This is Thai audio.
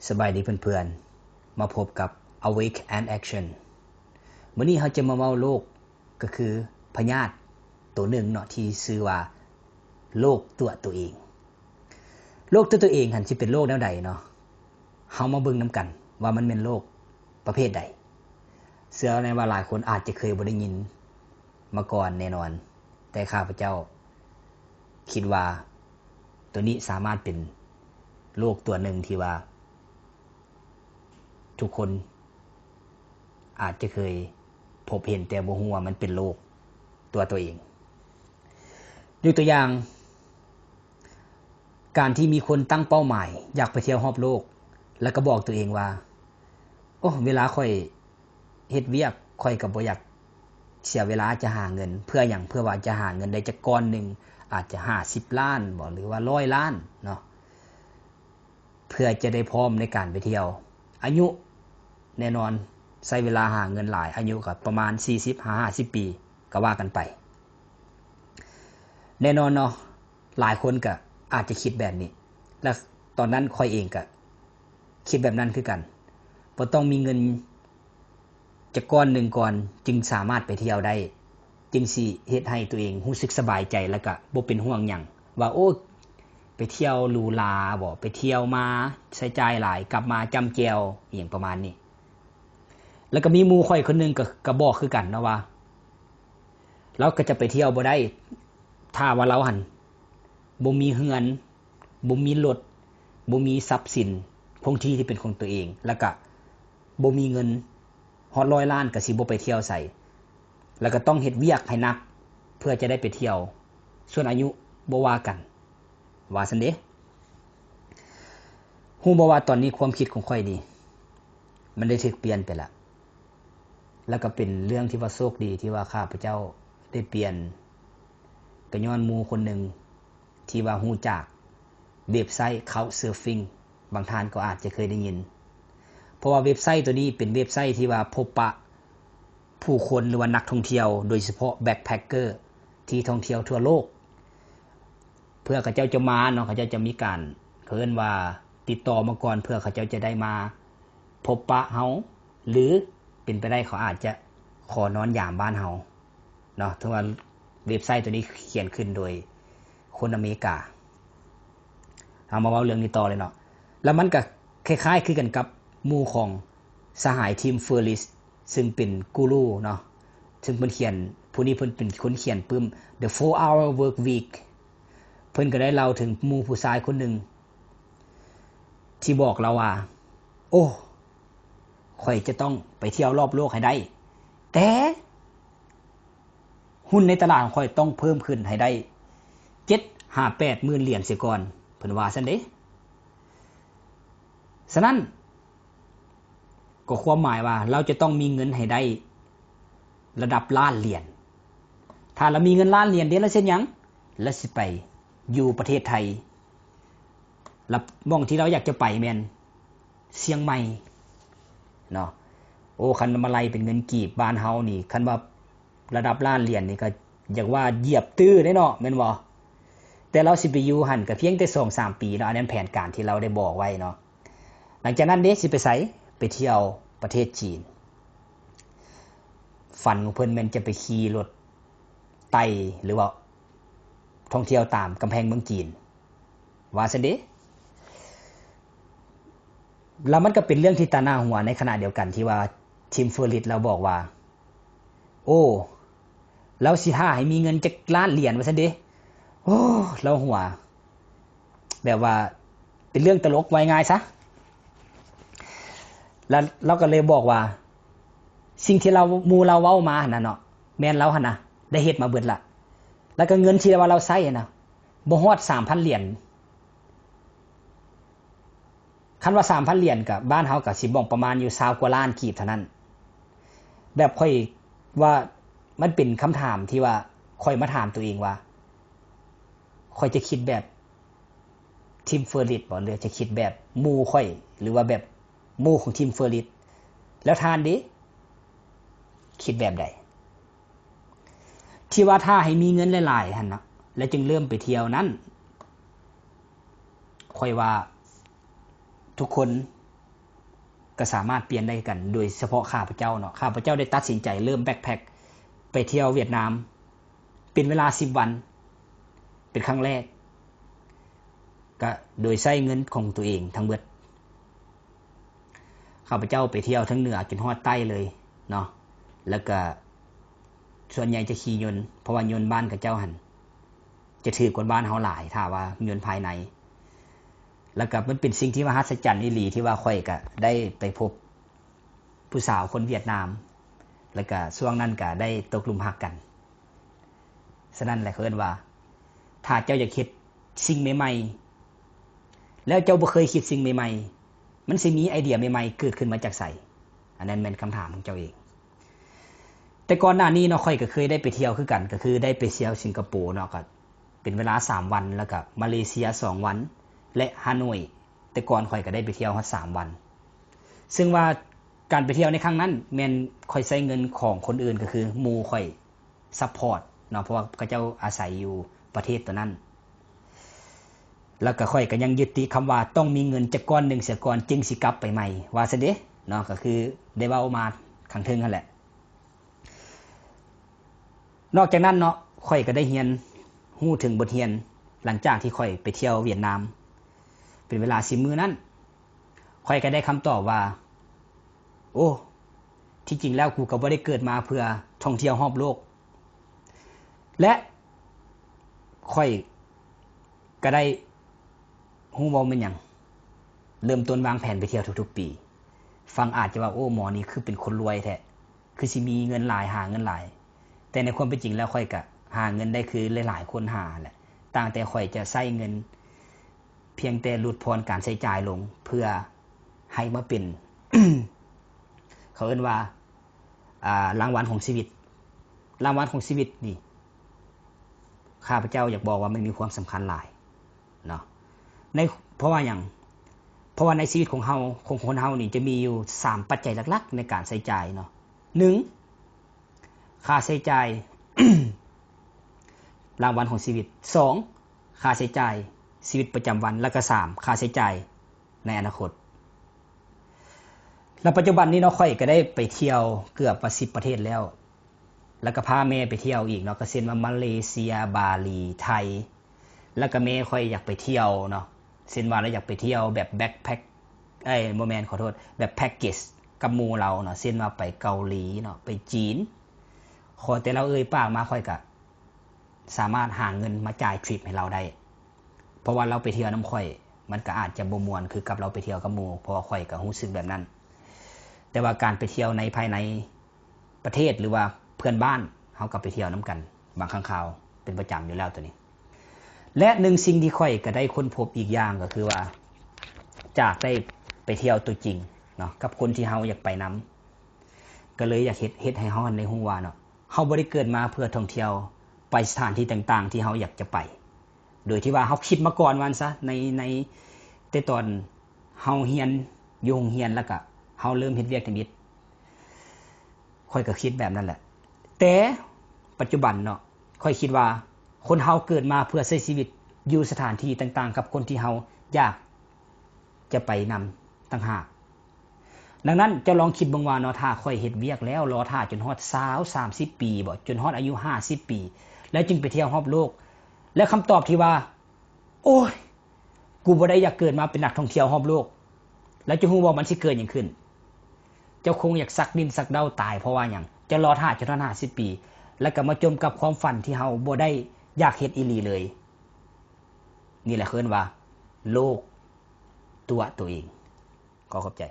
สบายดีเพื่อนๆมาพบกับ Awake and Action มื้อนี้เราจะมาเว้าโรคก็คือพยาธิตัวหนึ่งเนาะที่ชื่อว่าโรคตัวเองโรคตัวเองหั่นสิเป็นโรคแนวใดเนาะเฮามาเบิ่งนำกันว่ามันเป็นโรคประเภทใดเชื่อแน่ว่าหลายคนอาจจะเคยบ่ได้ยินมาก่อนแน่นอนแต่ข้าพเจ้าคิดว่าตัวนี้สามารถเป็นโรคตัวหนึ่งที่ว่าทุกคนอาจจะเคยพบเห็นแต่บ่ฮู้ว่ามันเป็นโรคตัวเองยกตัวอย่างการที่มีคนตั้งเป้าหมายอยากไปเที่ยวรอบโลกแล้วก็บอกตัวเองว่าโอ้เวลาค่อยเฮ็ดเวียกค่อยก็บ่อยากเสียเวลาจะหาเงินเพื่อหยังเพื่อว่าจะหาเงินได้จักก้อนนึงอาจจะ50ล้านบ่หรือว่า100ล้านเนาะเพื่อจะได้พร้อมในการไปเที่ยวอายุแน่นอนใช้เวลาหาเงินหลายอายุก็ประมาณ 40-50 ปีก็ว่ากันไปแน่นอนเนาะหลายคนก็อาจจะคิดแบบนี้และตอนนั้นค่อยเองก็คิดแบบนั้นคือกันบ่ต้องมีเงินจักก้อนนึงก่อนจึงสามารถไปเที่ยวได้จึงสิเฮ็ดให้ตัวเองรู้สึกสบายใจแล้วก็บ่เป็นห่วงหยังว่าโอ้ไปเที่ยวหรูหราบ่ไปเที่ยวมาใช้จ่ายหลายกลับมาจำแจวอีหยังประมาณนี้แล้วก็มีหมู่ข่อยคนนึงก็บอกคือกันเนาะว่าเราก็จะไปเที่ยวบ่ได้ถ้าว่าเราหั่นบ่มีเรือนบ่มีรถบ่มีทรัพย์สินคงที่ที่เป็นของตัวเองแล้วก็บ่มีเงินฮอด100ล้านก็สิบ่ไปเที่ยวไสแล้วก็ต้องเฮ็ดเวียกให้หนักเพื่อจะได้ไปเที่ยวส่วนอายุบ่ว่ากันว่าซั่นเด้ฮู้บ่ว่าตอนนี้ความคิดของข่อยนี่มันได้ถูกเปลี่ยนไปแล้วแล้วก็เป็นเรื่องที่ว่าโชคดีที่ว่าข้าพเจ้าได้เปลี่ยนก็ย้อนหมู่คนหนึ่งที่ว่าฮู้จักเว็บไซต์ Couchsurfing บางท่านก็อาจจะเคยได้ยินเพราะว่าเว็บไซต์ตัวนี้เป็นเว็บไซต์ที่ว่าพบปะผู้คนหรือว่านักท่องเที่ยวโดยเฉพาะแบ็คแพ็คเกอร์ที่ท่องเที่ยวทั่วโลกเพื่อเขาเจ้าจะมาเนาะเขาเจ้าจะมีการเอิ้นว่าติดต่อมาก่อนเพื่อเขาเจ้าจะได้มาพบปะเฮาหรือเป็นไปได้เขาอาจจะขอนอนยามบ้านเฮาเนาะถึงว่าเว็บไซต์ตัวนี้เขียนขึ้นโดยคนอเมริกาเอามาเว้าเรื่องนี้ต่อเลยเนาะแล้วมันก็คล้ายๆคือกันกับหมู่ของสหายทีมเฟอร์ลิสซึ่งเป็นกูรูเนาะซึ่งเพิ่นเขียนผู้นี้เพิ่นเป็นคนเขียนปึ้ม The 4-Hour Work Week เพิ่นก็ได้เล่าถึงหมู่ผู้ชายคนหนึ่งที่บอกเราว่าโอ้ข่อยจะต้องไปเที่ยวรอบโลกให้ได้แต่หุ้นในตลาดของข่อยต้องเพิ่มขึ้นให้ได้7-8 หมื่นเหรียญเสียก่อนเพิ่นว่าซั่นเด้ฉะนั้นก็ความหมายว่าเราจะต้องมีเงินให้ได้ระดับล้านเหรียญถ้าเรามีเงินล้านเหรียญเด้แล้วเช่นหยังแล้วสิไปอยู่ประเทศไทยแล้วม่องที่เราอยากจะไปแม่นเชียงใหม่เนาะโอ้คันมาไล่เป็นเงินกีบบ้านเฮานี่คันว่าระดับล้านเหรียญนี่ก็อยากว่าเหยียบตื้อได้เนาะแม่นบ่แต่เราสิไปอยู่หั่นก็เพียงแต่ 2-3 ปีเนาะอันนั้นแผนการที่เราได้บอกไว้เนาะหลังจากนั้นเด้สิไปไสไปเที่ยวประเทศจีนฝันของเพิ่นแม่นจะไปขี่รถไต่หรือว่าท่องเที่ยวตามกำแพงเมืองจีนว่าซั่นเด้แล้วมันก็เป็นเรื่องที่ตาหน้าหัวในขณะเดียวกันที่ว่าทีมเฟอร์ลิสเราบอกว่าโอ้เราสิหาให้มีเงินจักล้านเหรียญว่าซั่นเด้โอ้เราหัวแบบว่าเป็นเรื่องตลกไว้ง่ายซะแล้วเราก็เลยบอกว่าสิ่งที่เราหมู่เราเว้ามาหั่นน่ะเนาะแม่นเราหั่นน่ะได้เฮ็ดมาเบิดละแล้วก็เงินที่ว่าเราใช้น่ะบ่ฮอด 3,000 เหรียญคันว่า 3,000 เหรียญก็บ้านเฮาก็สิบ่ประมาณอยู่20กว่าล้านกีบเท่านั้นแบบค่อยว่ามันเป็นคำถามที่ว่าค่อยมาถามตัวเองว่าค่อยจะคิดแบบทีมเฟอร์ลิสบ่หรือจะคิดแบบหมู่ค่อยหรือว่าแบบหมู่ของทีมเฟอร์ลิสแล้วทานดิคิดแบบใดที่ว่าถ้าให้มีเงินหลายๆหั่นน่ะแล้วจึงเริ่มไปเที่ยวนั้นค่อยว่าทุกคน ก็สามารถเปลี่ยนได้กันโดยเฉพาะข้าพเจ้าเนาะข้าพเจ้าได้ตัดสินใจเริ่มแบ็คแพ็คไปเที่ยวเวียดนามเป็นเวลา10วันเป็นครั้งแรกก็โดยใช้เงินของตัวเองทั้งเบิดข้าพเจ้าไปเที่ยวทั้งเหนือจนฮอดใต้เลยเนาะแล้วก็ส่วนใหญ่จะขี่ยนต์เพราะว่ายนต์บ้านกับเจ้าหันจะถือกว่าบ้านเฮาหลายถ้าว่ายนต์ภายในแล้วก็มันเป็นสิ่งที่มหัศจรรย์อีหลีที่ว่าค่อยก็ได้ไปพบผู้สาวคนเวียดนามแล้วก็ช่วงนั้นก็ได้ตกหลุมรักกันฉะนั้นแหละเอิ้นว่าถ้าเจ้าอยากคิดสิ่งใหม่ๆแล้วเจ้าบ่เคยคิดสิ่งใหม่ๆมันสิมีไอเดียใหม่ๆเกิดขึ้นมาจากไสอันนั้นเป็นคำถามของเจ้าเองแต่ก่อนหน้านี้เนาะค่อยก็เคยได้ไปเที่ยวคือกันก็คือได้ไปเที่ยวสิงคโปร์เนาะก็เป็นเวลา3วันแล้วก็มาเลเซีย2วันและฮานอยแต่ก่อนค่อยก็ได้ไปเที่ยวฮอด3วันซึ่งว่าการไปเที่ยวในครั้งนั้นแม่นค่อยใช้เงินของคนอื่นก็คือหมู่ค่อยซัพพอร์ตเนาะเพราะว่าเขาเจ้าอาศัยอยู่ประเทศตัวนั้นแล้วก็ค่อยก็ยังยึดติคำว่าต้องมีเงินจักก้อนนึงเสียก่อนจึงสิกลับไปใหม่ว่าซะเด้เนาะก็คือได้เว้ามาข้างเทิงนั่นแหละนอกจากนั้นเนาะค่อยก็ได้เรียนรู้ถึงบทเรียนหลังจากที่ค่อยไปเที่ยวเวียดนามเป็นเวลา10มื้อนั้นค่อยก็ได้คำตอบว่าโอ้ที่จริงแล้วกูก็บ่ได้เกิดมาเพื่อท่องเที่ยวรอบโลกและค่อยก็ได้ฮู้ว่ามันหยังเริ่มต้นวางแผนไปเที่ยวทุกๆปีฟังอาจจะว่าโอ้หมอนี่คือเป็นคนรวยแท้คือสิมีเงินหลายหาเงินหลายแต่ในความเป็นจริงแล้วค่อยก็หาเงินได้คือหลายๆคนหาแหละต่างแต่ค่อยจะใช้เงินเพียงแต่ลดพรการใช้จ่ายลงเพื่อให้มาเป็น เขาเอิ้นว่ารางวัลของชีวิตรางวัลของชีวิตนี่ข้าพเจ้าอยากบอกว่ามันมีความสำคัญหลายเนาะในเพราะว่าหยังเพราะว่าในชีวิตของเฮาของคนเฮานี่จะมีอยู่3ปัจจัยหลักๆในการใช้จ่ายเนาะ1ค่าใช้จ่าย รางวัลของชีวิต2ค่าใช้จ่ายชีวิตประจำวันแล้วก็3ค่าใช้จ่ายในอนาคตแล้วปัจจุบันนี้เนาะค่อยก็ได้ไปเที่ยวเกือบว่า10ประเทศแล้วแล้วก็พาแม่ไปเที่ยวอีกเนาะก็เช่นว่ามาเลเซียบาหลีไทยแล้วก็แม่ค่อยอยากไปเที่ยวเนาะเช่นว่าเราอยากไปเที่ยวแบบแบ็คแพ็คบ่แม่นขอโทษแบบแพ็คเกจกับหมู่เราเนาะเช่นว่าไปเกาหลีเนาะไปจีนขอแต่เราปากมาค่อยก็สามารถหาเงินมาจ่ายทริปให้เราได้เพราะว่าเราไปเที่ยวนำค่อยมันก็อาจจะบ่ม่วนคือกับเราไปเที่ยวกับหมู่เพราะว่าค่อยก็รู้สึกแบบนั้นแต่ว่าการไปเที่ยวในภายในประเทศหรือว่าเพื่อนบ้านเฮาก็ไปเที่ยวนำกันบางครั้งคราวเป็นประจำอยู่แล้วตัวนี้และหนึ่งสิ่งที่ค่อยก็ได้ค้นพบอีกอย่างก็คือว่าจากได้ไปเที่ยวตัวจริงเนาะกับคนที่เฮาอยากไปนำก็เลยอยากเฮ็ดให้เฮาได้ฮู้ว่าเนาะเฮาบ่ได้เกิดมาเพื่อท่องเที่ยวไปสถานที่ต่างๆที่เฮาอยากจะไปโดยที่ว่าเฮาคิดมาก่อนว่าซะในแต่ตอนเฮาเรียนอยู่โรงเรียนแล้วก็เฮาเริ่มเฮ็ดเวียกนิดค่อยก็คิดแบบนั้นแหละแต่ปัจจุบันเนาะค่อยคิดว่าคนเฮาเกิดมาเพื่อใช้ชีวิตอยู่สถานที่ต่างๆกับคนที่เฮาอยากจะไปนำต่างหากดังนั้นเจ้าลองคิดเบิ่งว่าเนาะถ้าค่อยเฮ็ดเวียกแล้วรอท่าจนฮอด20 30ปีบ่จนฮอดอายุ50ปีแล้วจึงไปเที่ยวรอบโลกแล้วคำตอบที่ว่าโอ้ยกูบ่ได้อยากเกิดมาเป็นนักท่องเที่ยวรอบโลกแล้วจะฮู้ว่ามันสิเกิดหยังขึ้นเจ้าคงอยากสักดินสักเดาตายเพราะว่าหยังจะรอท่าจน50ปีแล้วก็มาจมกับความฝันที่เฮาบ่ได้อยากเฮ็ดอีหลีเลยนี่แหละเอิ้นว่าโลกตัวเองขอขอบใจ